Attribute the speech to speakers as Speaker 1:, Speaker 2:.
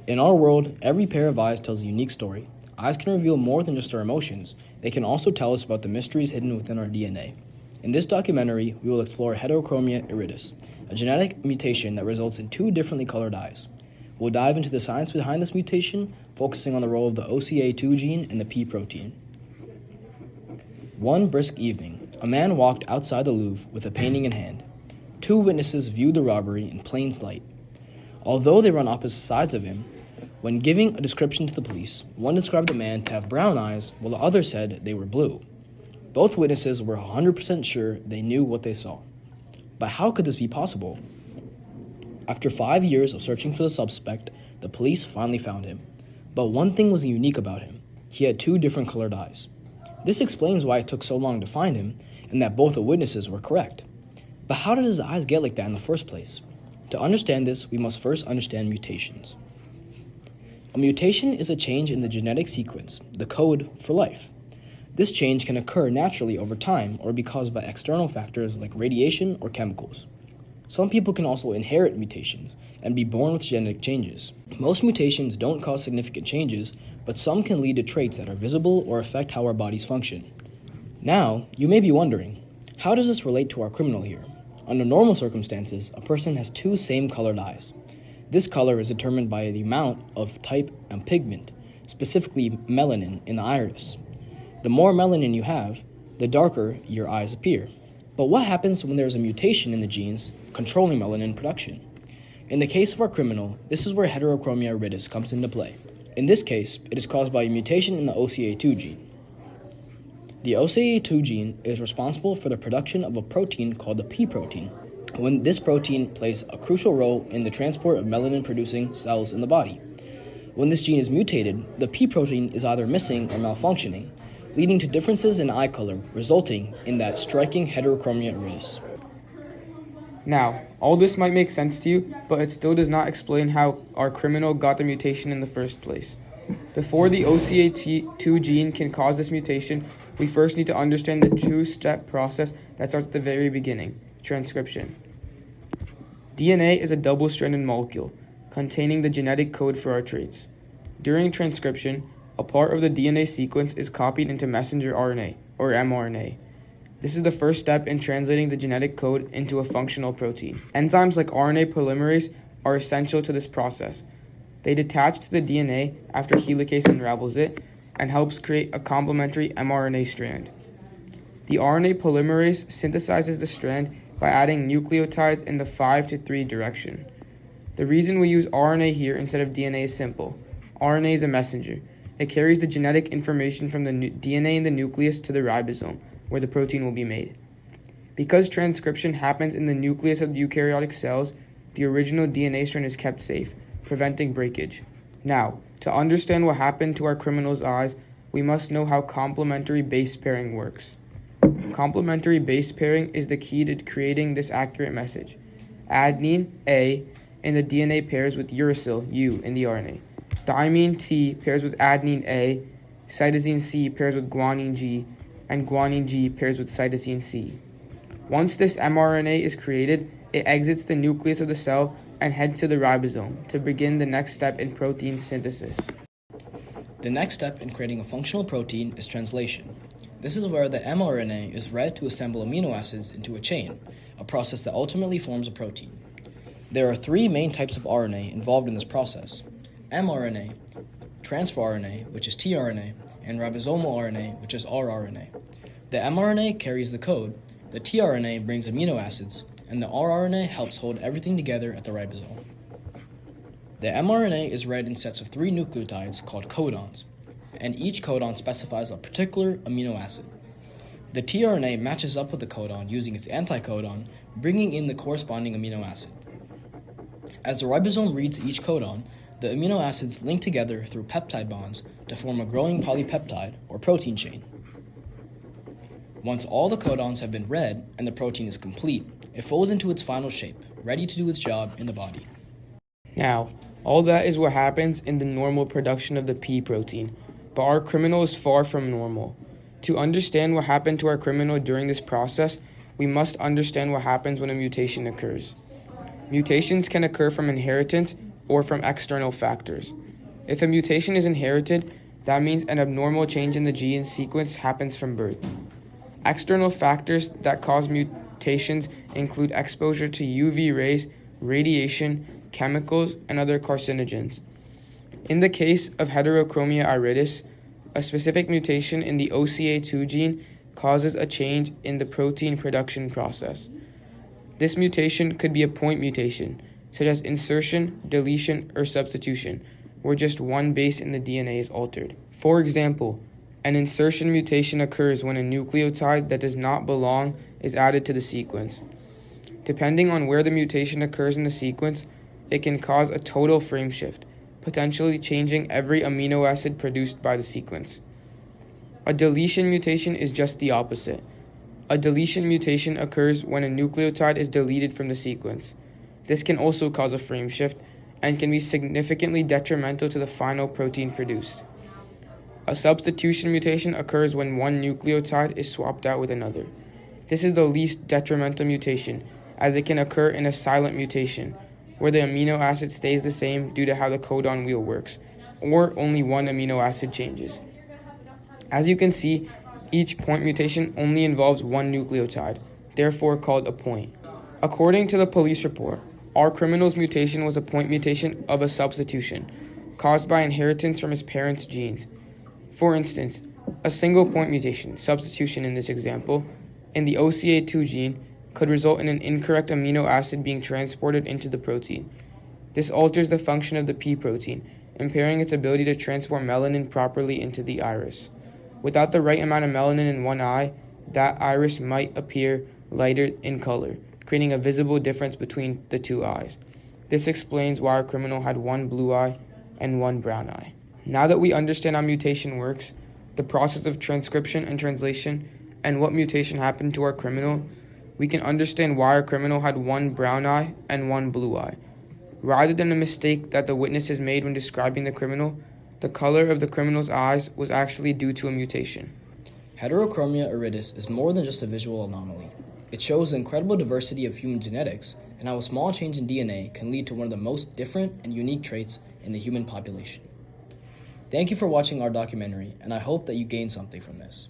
Speaker 1: In our world, every pair of eyes tells a unique story. Eyes can reveal more than just our emotions. They can also tell us about the mysteries hidden within our DNA. In this documentary, we will explore Heterochromia iridis, a genetic mutation that results in two differently colored eyes. We'll dive into the science behind this mutation, focusing on the role of the OCA2 gene and the P protein. One brisk evening, a man walked outside the Louvre with a painting in hand. Two witnesses viewed the robbery in plain sight. Although they were on opposite sides of him, when giving a description to the police, one described the man to have brown eyes, while the other said they were blue. Both witnesses were 100% sure they knew what they saw. But how could this be possible? After 5 years of searching for the suspect, the police finally found him. But one thing was unique about him. He had two different colored eyes. This explains why it took so long to find him, and that both the witnesses were correct. But how did his eyes get like that in the first place? To understand this, we must first understand mutations. A mutation is a change in the genetic sequence, the code for life. This change can occur naturally over time or be caused by external factors like radiation or chemicals. Some people can also inherit mutations and be born with genetic changes. Most mutations don't cause significant changes, but some can lead to traits that are visible or affect how our bodies function. Now, you may be wondering, how does this relate to our criminal here? Under normal circumstances, a person has two same-colored eyes. This color is determined by the amount of type and pigment, specifically melanin, in the iris. The more melanin you have, the darker your eyes appear. But what happens when there is a mutation in the genes controlling melanin production? In the case of our criminal, this is where Heterochromia iridis comes into play. In this case, it is caused by a mutation in the OCA2 gene. The OCA2 gene is responsible for the production of a protein called the P protein. When this protein plays a crucial role in the transport of melanin-producing cells in the body. When this gene is mutated, the P protein is either missing or malfunctioning, leading to differences in eye color, resulting in that striking Heterochromia iridis.
Speaker 2: Now, all this might make sense to you, but it still does not explain how our criminal got the mutation in the first place. Before the OCA2 gene can cause this mutation, we first need to understand the two-step process that starts at the very beginning, transcription. DNA is a double-stranded molecule containing the genetic code for our traits. During transcription, a part of the DNA sequence is copied into messenger RNA, or mRNA. This is the first step in translating the genetic code into a functional protein. Enzymes like RNA polymerase are essential to this process. They detach to the DNA after helicase unravels it and helps create a complementary mRNA strand. The RNA polymerase synthesizes the strand by adding nucleotides in the 5-3 direction. The reason we use RNA here instead of DNA is simple. RNA is a messenger. It carries the genetic information from the DNA in the nucleus to the ribosome, where the protein will be made. Because transcription happens in the nucleus of eukaryotic cells, the original DNA strand is kept safe, preventing breakage. Now, to understand what happened to our criminal's eyes, we must know how complementary base pairing works. Complementary base pairing is the key to creating this accurate message. Adenine, A, in the DNA pairs with uracil, U, in the RNA. Thymine, T, pairs with adenine, A. Cytosine, C, pairs with guanine, G. And guanine, G, pairs with cytosine, C. Once this mRNA is created, it exits the nucleus of the cell and heads to the ribosome to begin the next step in protein synthesis.
Speaker 1: The next step in creating a functional protein is translation. This is where the mRNA is read to assemble amino acids into a chain, a process that ultimately forms a protein. There are three main types of RNA involved in this process: mRNA, transfer RNA, which is tRNA, and ribosomal RNA, which is rRNA. The mRNA carries the code, the tRNA brings amino acids, and the rRNA helps hold everything together at the ribosome. The mRNA is read in sets of 3 nucleotides called codons, and each codon specifies a particular amino acid. The tRNA matches up with the codon using its anticodon, bringing in the corresponding amino acid. As the ribosome reads each codon, the amino acids link together through peptide bonds to form a growing polypeptide or protein chain. Once all the codons have been read and the protein is complete, it folds into its final shape, ready to do its job in the body.
Speaker 2: Now, all that is what happens in the normal production of the P protein, but our criminal is far from normal. To understand what happened to our criminal during this process, we must understand what happens when a mutation occurs. Mutations can occur from inheritance or from external factors. If a mutation is inherited, that means an abnormal change in the gene sequence happens from birth. External factors that cause mutations include exposure to UV rays, radiation, chemicals, and other carcinogens. In the case of Heterochromia iridis, a specific mutation in the OCA2 gene causes a change in the protein production process. This mutation could be a point mutation, such as insertion, deletion, or substitution, where just one base in the DNA is altered. For example, an insertion mutation occurs when a nucleotide that does not belong is added to the sequence. Depending on where the mutation occurs in the sequence, it can cause a total frame shift, potentially changing every amino acid produced by the sequence. A deletion mutation is just the opposite. A deletion mutation occurs when a nucleotide is deleted from the sequence. This can also cause a frame shift and can be significantly detrimental to the final protein produced. A substitution mutation occurs when one nucleotide is swapped out with another. This is the least detrimental mutation, as it can occur in a silent mutation, where the amino acid stays the same due to how the codon wheel works, or only one amino acid changes. As you can see, each point mutation only involves one nucleotide, therefore called a point. According to the police report, our criminal's mutation was a point mutation of a substitution, caused by inheritance from his parents' genes. For instance, a single point mutation, substitution in this example, in the OCA2 gene could result in an incorrect amino acid being transported into the protein. This alters the function of the P protein, impairing its ability to transport melanin properly into the iris. Without the right amount of melanin in one eye, that iris might appear lighter in color, creating a visible difference between the two eyes. This explains why our criminal had one blue eye and one brown eye. Now that we understand how mutation works, the process of transcription and translation, and what mutation happened to our criminal, we can understand why our criminal had one brown eye and one blue eye. Rather than a mistake that the witnesses made when describing the criminal, the color of the criminal's eyes was actually due to a mutation.
Speaker 1: Heterochromia iridis is more than just a visual anomaly. It shows the incredible diversity of human genetics and how a small change in DNA can lead to one of the most different and unique traits in the human population. Thank you for watching our documentary, and I hope that you gained something from this.